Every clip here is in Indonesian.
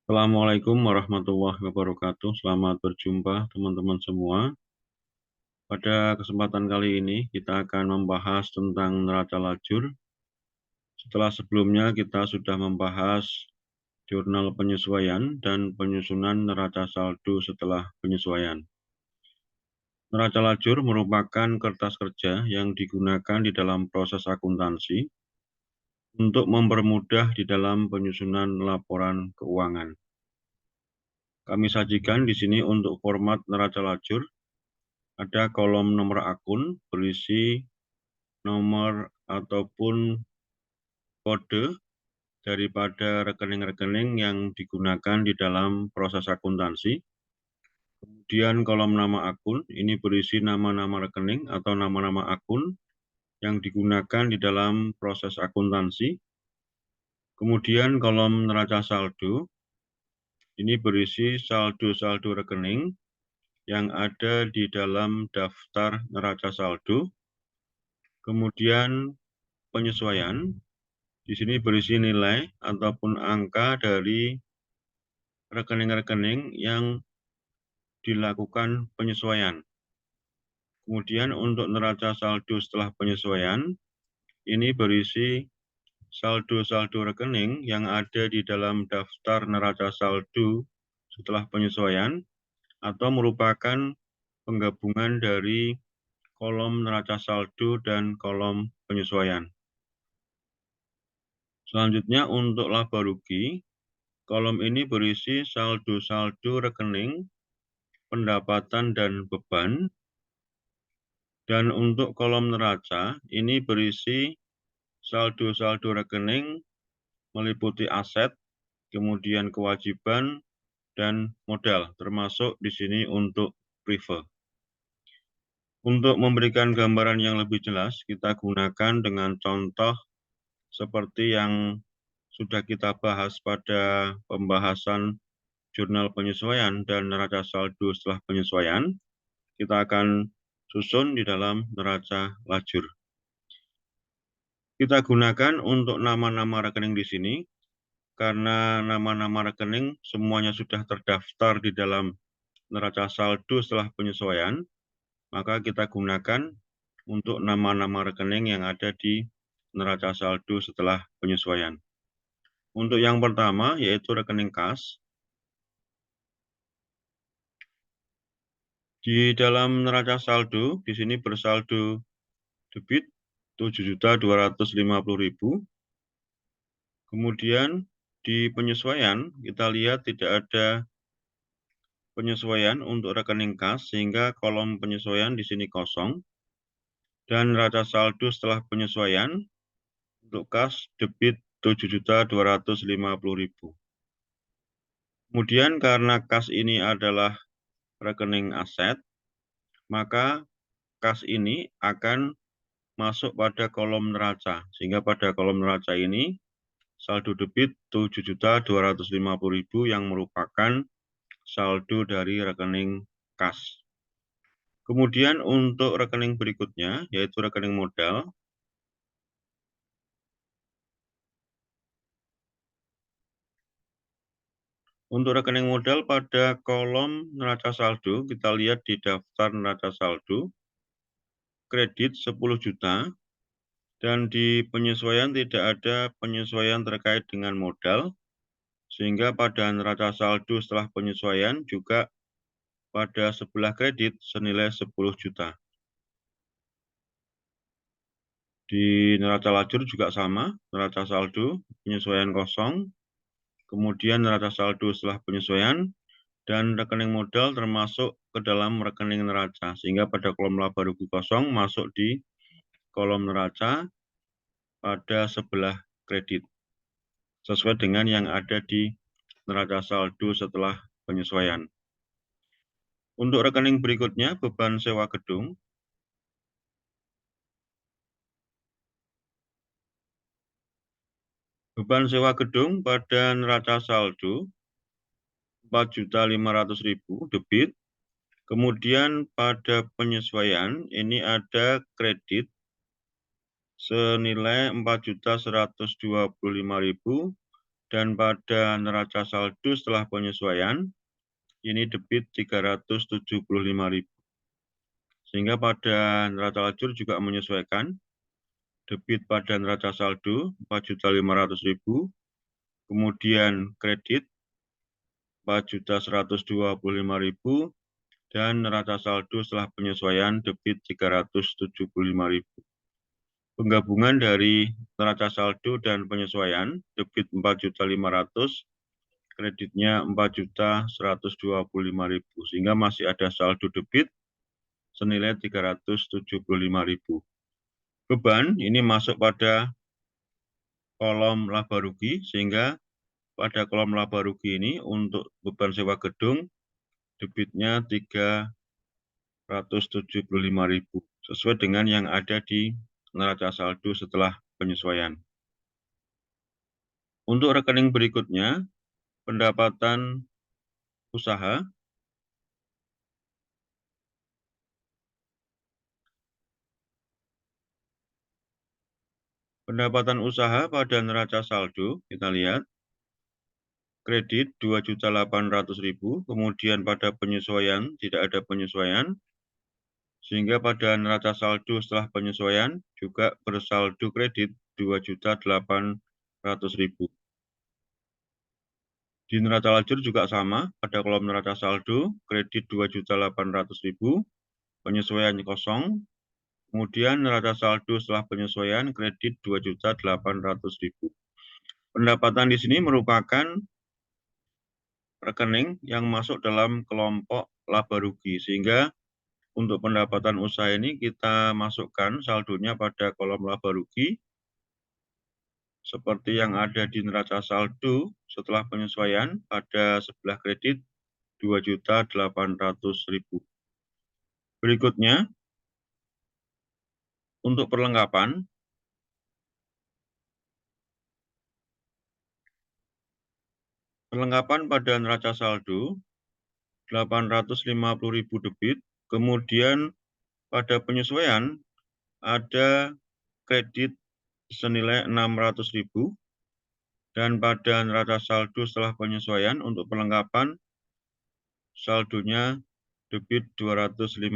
Assalamualaikum warahmatullahi wabarakatuh. Selamat berjumpa teman-teman semua. Pada kesempatan kali ini kita akan membahas tentang neraca lajur. Setelah sebelumnya kita sudah membahas jurnal penyesuaian dan penyusunan neraca saldo setelah penyesuaian. Neraca lajur merupakan kertas kerja yang digunakan di dalam proses akuntansi untuk mempermudah di dalam penyusunan laporan keuangan. Kami sajikan di sini untuk format neraca lajur. Ada kolom nomor akun berisi nomor ataupun kode daripada rekening-rekening yang digunakan di dalam proses akuntansi. Kemudian kolom nama akun, ini berisi nama-nama rekening atau nama-nama akun yang digunakan di dalam proses akuntansi. Kemudian kolom neraca saldo, ini berisi saldo-saldo rekening yang ada di dalam daftar neraca saldo. Kemudian penyesuaian, di sini berisi nilai ataupun angka dari rekening-rekening yang dilakukan penyesuaian. Kemudian untuk neraca saldo setelah penyesuaian, ini berisi saldo-saldo rekening yang ada di dalam daftar neraca saldo setelah penyesuaian atau merupakan penggabungan dari kolom neraca saldo dan kolom penyesuaian. Selanjutnya untuk laba rugi, kolom ini berisi saldo-saldo rekening, pendapatan dan beban. Dan untuk kolom neraca, ini berisi saldo-saldo rekening meliputi aset, kemudian kewajiban, dan modal, termasuk di sini untuk prive. Untuk memberikan gambaran yang lebih jelas, kita gunakan dengan contoh seperti yang sudah kita bahas pada pembahasan jurnal penyesuaian dan neraca saldo setelah penyesuaian. Kita akan susun di dalam neraca lajur. Kita gunakan untuk nama-nama rekening di sini, karena nama-nama rekening semuanya sudah terdaftar di dalam neraca saldo setelah penyesuaian, maka kita gunakan untuk nama-nama rekening yang ada di neraca saldo setelah penyesuaian. Untuk yang pertama, yaitu rekening kas. Di dalam neraca saldo, di sini bersaldo debit 7.250.000. Kemudian di penyesuaian, kita lihat tidak ada penyesuaian untuk rekening kas, sehingga kolom penyesuaian di sini kosong. Dan neraca saldo setelah penyesuaian, untuk kas debit 7.250.000. Kemudian karena kas ini adalah rekening aset, maka kas ini akan masuk pada kolom neraca. Sehingga pada kolom neraca ini, saldo debit 7.250.000 yang merupakan saldo dari rekening kas. Kemudian untuk rekening berikutnya, yaitu rekening modal. Untuk rekening modal pada kolom neraca saldo, kita lihat di daftar neraca saldo, kredit 10 juta, dan di penyesuaian tidak ada penyesuaian terkait dengan modal, sehingga pada neraca saldo setelah penyesuaian juga pada sebelah kredit senilai 10 juta. Di neraca lajur juga sama, neraca saldo, penyesuaian kosong, kemudian neraca saldo setelah penyesuaian, dan rekening modal termasuk ke dalam rekening neraca, sehingga pada kolom laba rugi kosong masuk di kolom neraca pada sebelah kredit, sesuai dengan yang ada di neraca saldo setelah penyesuaian. Untuk rekening berikutnya, beban sewa gedung. Beban sewa gedung pada neraca saldo 4.500.000 debit. Kemudian pada penyesuaian ini ada kredit senilai 4.125.000 Dan pada neraca saldo setelah penyesuaian, ini debit 375.000. Sehingga pada neraca lajur juga menyesuaikan, debit pada neraca saldo 4.500.000, kemudian kredit 4.125.000, dan neraca saldo setelah penyesuaian debit 375.000. Penggabungan dari neraca saldo dan penyesuaian debit 4.500.000, kreditnya 4.125.000, sehingga masih ada saldo debit senilai 375.000. Beban ini masuk pada kolom laba rugi, sehingga pada kolom laba rugi ini untuk beban sewa gedung debitnya 375.000 sesuai dengan yang ada di neraca saldo setelah penyesuaian. Untuk rekening berikutnya, pendapatan usaha. Pendapatan usaha pada neraca saldo, kita lihat, kredit 2.800.000, kemudian pada penyesuaian tidak ada penyesuaian, sehingga pada neraca saldo setelah penyesuaian juga bersaldo kredit 2.800.000. Di neraca lajur juga sama, pada kolom neraca saldo kredit 2.800.000, penyesuaian kosong, kemudian neraca saldo setelah penyesuaian kredit 2.800.000. Pendapatan di sini merupakan rekening yang masuk dalam kelompok laba rugi, sehingga untuk pendapatan usaha ini kita masukkan saldonya pada kolom laba rugi seperti yang ada di neraca saldo setelah penyesuaian pada sebelah kredit 2.800.000. Berikutnya, untuk perlengkapan pada neraca saldo 850.000 debit, kemudian pada penyesuaian ada kredit senilai 600.000, dan pada neraca saldo setelah penyesuaian untuk perlengkapan saldonya debit 250.000.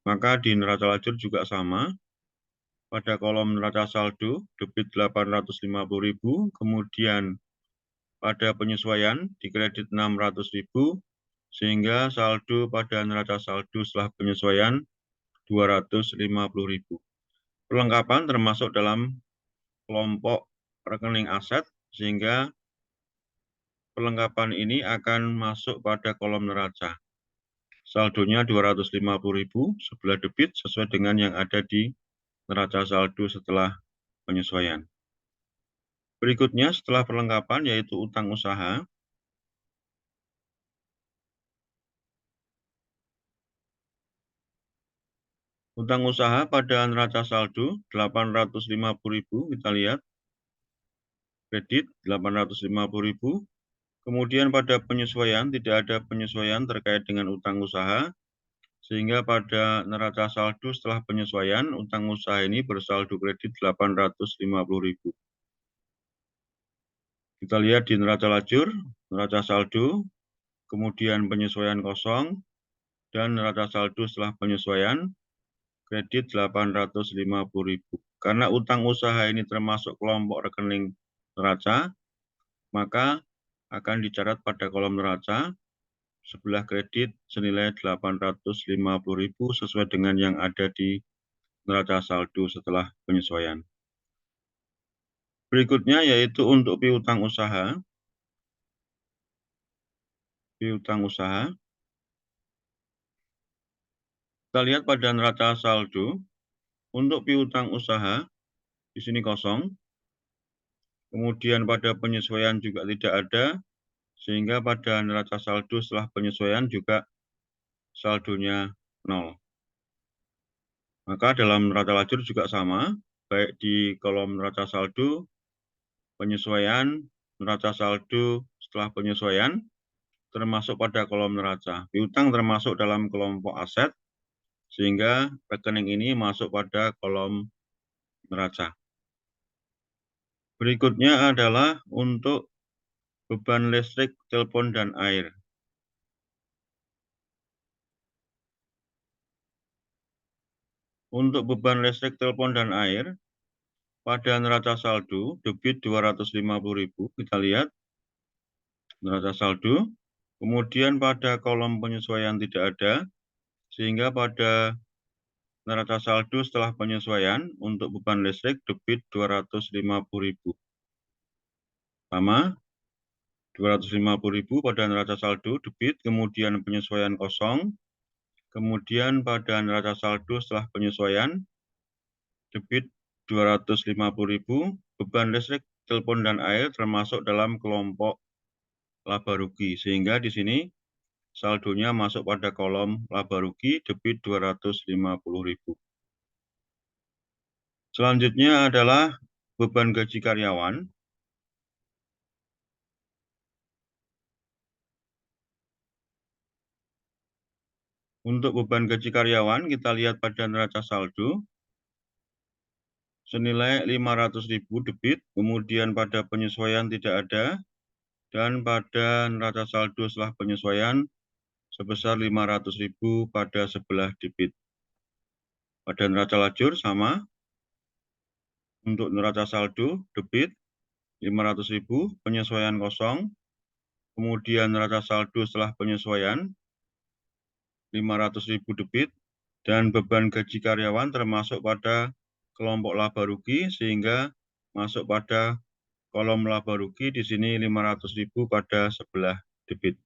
Maka di neraca lajur juga sama, pada kolom neraca saldo debit 850.000, kemudian pada penyesuaian di kredit 600.000, sehingga saldo pada neraca saldo setelah penyesuaian 250.000. Perlengkapan termasuk dalam kelompok rekening aset, sehingga perlengkapan ini akan masuk pada kolom neraca. Saldonya 250.000 sebelah debit sesuai dengan yang ada di neraca saldo setelah penyesuaian. Berikutnya setelah perlengkapan yaitu utang usaha. Utang usaha pada neraca saldo 850.000, kita lihat. Kredit 850.000. Kemudian pada penyesuaian tidak ada penyesuaian terkait dengan utang usaha, sehingga pada neraca saldo setelah penyesuaian utang usaha ini bersaldo kredit 850.000. Kita lihat di neraca lajur, neraca saldo, kemudian penyesuaian kosong, dan neraca saldo setelah penyesuaian kredit 850.000. Karena utang usaha ini termasuk kelompok rekening neraca, maka akan dicatat pada kolom neraca sebelah kredit senilai 850.000 sesuai dengan yang ada di neraca saldo setelah penyesuaian. Berikutnya yaitu untuk piutang usaha. Piutang usaha. Kita lihat pada neraca saldo untuk piutang usaha di sini kosong. Kemudian pada penyesuaian juga tidak ada, sehingga pada neraca saldo setelah penyesuaian juga saldonya 0. Maka dalam neraca lajur juga sama, baik di kolom neraca saldo, penyesuaian, neraca saldo setelah penyesuaian, termasuk pada kolom neraca. Piutang termasuk dalam kelompok aset, sehingga rekening ini masuk pada kolom neraca. Berikutnya adalah untuk beban listrik, telepon, dan air. Untuk beban listrik, telepon, dan air, pada neraca saldo, debit 250.000, kita lihat neraca saldo. Kemudian pada kolom penyesuaian tidak ada, sehingga pada neraca saldo setelah penyesuaian untuk beban listrik debit 250.000. Sama, 250.000 pada neraca saldo debit, kemudian penyesuaian kosong, kemudian pada neraca saldo setelah penyesuaian debit 250.000, beban listrik, telepon, dan air termasuk dalam kelompok laba rugi, sehingga di sini saldonya masuk pada kolom laba rugi debit 250.000. Selanjutnya adalah beban gaji karyawan. Untuk beban gaji karyawan, kita lihat pada neraca saldo senilai 500.000 debit, kemudian pada penyesuaian tidak ada, dan pada neraca saldo setelah penyesuaian sebesar 500.000 pada sebelah debit. Pada neraca lajur sama, untuk neraca saldo debit 500.000, penyesuaian kosong, kemudian neraca saldo setelah penyesuaian 500.000 debit, dan beban gaji karyawan termasuk pada kelompok laba rugi, sehingga masuk pada kolom laba rugi di sini 500.000 pada sebelah debit.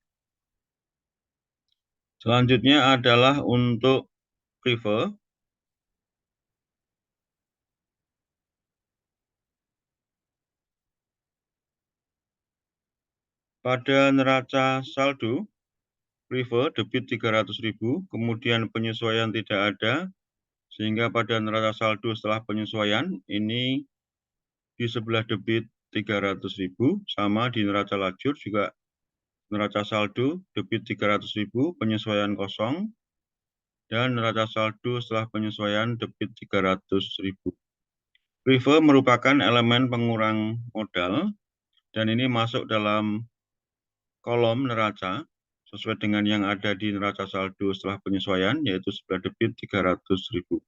Selanjutnya adalah untuk prive. Pada neraca saldo prive debit 300.000, kemudian penyesuaian tidak ada, sehingga pada neraca saldo setelah penyesuaian ini di sebelah debit 300.000, sama di neraca lajur juga neraca saldo debit 300.000, penyesuaian kosong, dan neraca saldo setelah penyesuaian debit 300.000. Prive merupakan elemen pengurang modal, dan ini masuk dalam kolom neraca sesuai dengan yang ada di neraca saldo setelah penyesuaian, yaitu sebelah debit 300.000.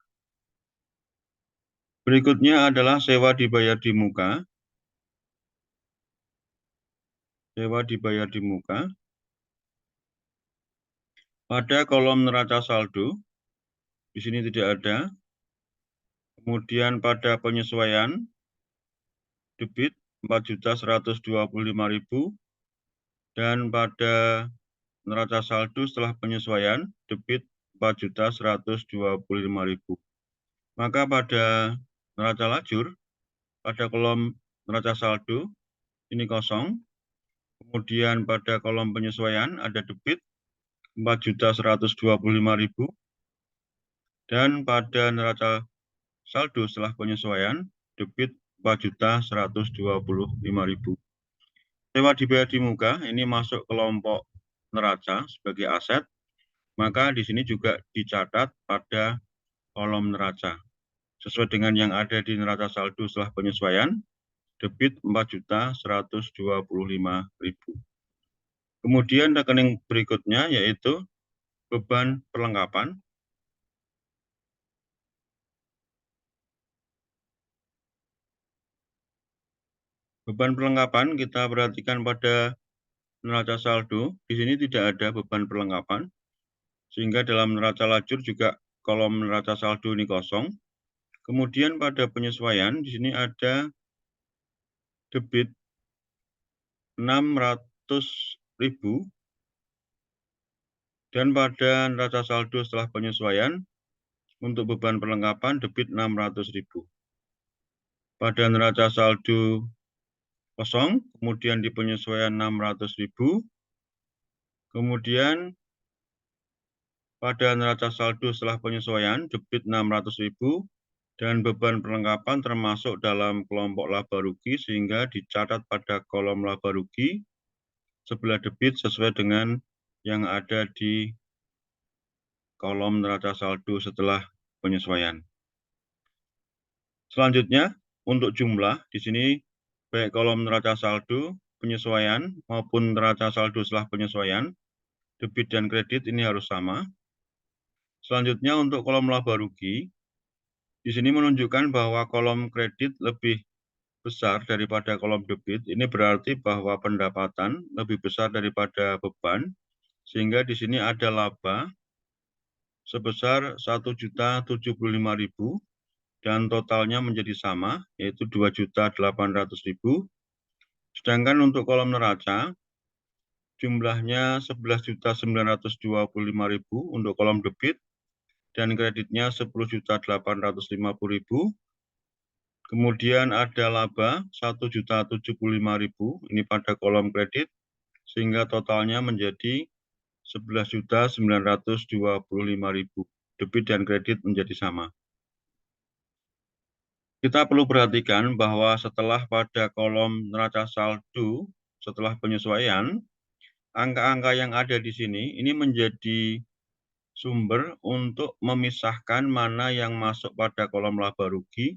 Berikutnya adalah sewa dibayar di muka. Sewa dibayar di muka. Pada kolom neraca saldo, di sini tidak ada. Kemudian pada penyesuaian, debit 4.125.000, dan pada neraca saldo setelah penyesuaian, debit 4.125.000. Maka pada neraca lajur, pada kolom neraca saldo, ini kosong. Kemudian pada kolom penyesuaian ada debit 4.125.000, dan pada neraca saldo setelah penyesuaian debit 4.125.000. Sewa dibayar di muka ini masuk kelompok neraca sebagai aset, maka di sini juga dicatat pada kolom neraca sesuai dengan yang ada di neraca saldo setelah penyesuaian debit 4.125.000. Kemudian rekening berikutnya yaitu beban perlengkapan. Beban perlengkapan kita perhatikan pada neraca saldo. Di sini tidak ada beban perlengkapan, sehingga dalam neraca lajur juga kolom neraca saldo ini kosong. Kemudian pada penyesuaian di sini ada debit 600.000, dan pada neraca saldo setelah penyesuaian untuk beban perlengkapan debit 600.000. Pada neraca saldo kosong, kemudian di penyesuaian 600.000, kemudian pada neraca saldo setelah penyesuaian debit 600.000, dan beban perlengkapan termasuk dalam kelompok laba rugi, sehingga dicatat pada kolom laba rugi sebelah debit sesuai dengan yang ada di kolom neraca saldo setelah penyesuaian. Selanjutnya, untuk jumlah, di sini baik kolom neraca saldo penyesuaian maupun neraca saldo setelah penyesuaian, debit dan kredit ini harus sama. Selanjutnya untuk kolom laba rugi, di sini menunjukkan bahwa kolom kredit lebih besar daripada kolom debit. Ini berarti bahwa pendapatan lebih besar daripada beban, sehingga di sini ada laba sebesar 1.075.000 dan totalnya menjadi sama, yaitu 2.800.000. Sedangkan untuk kolom neraca, jumlahnya 11.925.000 untuk kolom debit dan kreditnya 10.850.000. Kemudian ada laba 1.075.000 ini pada kolom kredit, sehingga totalnya menjadi 11.925.000. Debit dan kredit menjadi sama. Kita perlu perhatikan bahwa setelah pada kolom neraca saldo, setelah penyesuaian, angka-angka yang ada di sini ini menjadi sumber untuk memisahkan mana yang masuk pada kolom laba rugi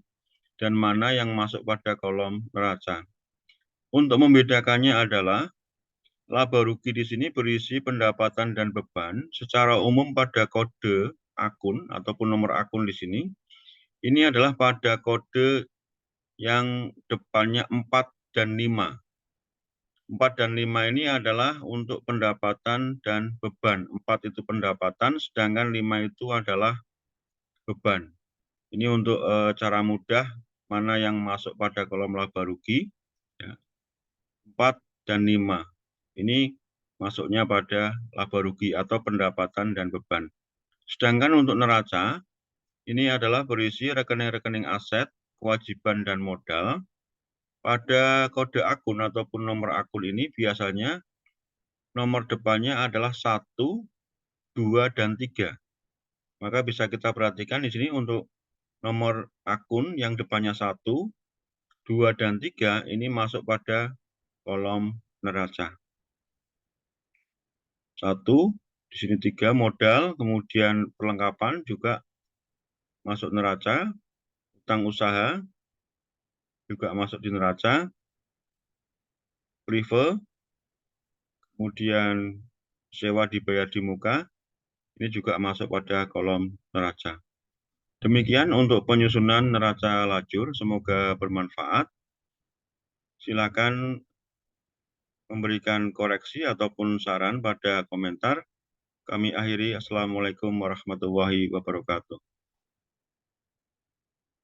dan mana yang masuk pada kolom neraca. Untuk membedakannya adalah laba rugi di sini berisi pendapatan dan beban secara umum pada kode akun ataupun nomor akun di sini. Ini adalah pada kode yang depannya 4 dan 5. 4 dan 5 ini adalah untuk pendapatan dan beban. 4 itu pendapatan, sedangkan 5 itu adalah beban. Ini untuk cara mudah mana yang masuk pada kolom laba rugi. 4 dan 5. Ini masuknya pada laba rugi atau pendapatan dan beban. Sedangkan untuk neraca, ini adalah berisi rekening-rekening aset, kewajiban, dan modal. Pada kode akun ataupun nomor akun ini biasanya nomor depannya adalah 1, 2, dan 3. Maka bisa kita perhatikan di sini untuk nomor akun yang depannya 1, 2, dan 3 ini masuk pada kolom neraca. 1, di sini 3 modal, kemudian perlengkapan juga masuk neraca, utang usaha juga masuk di neraca, prive, kemudian sewa dibayar di muka, ini juga masuk pada kolom neraca. Demikian untuk penyusunan neraca lajur, semoga bermanfaat. Silakan memberikan koreksi ataupun saran pada komentar. Kami akhiri, Assalamualaikum warahmatullahi wabarakatuh.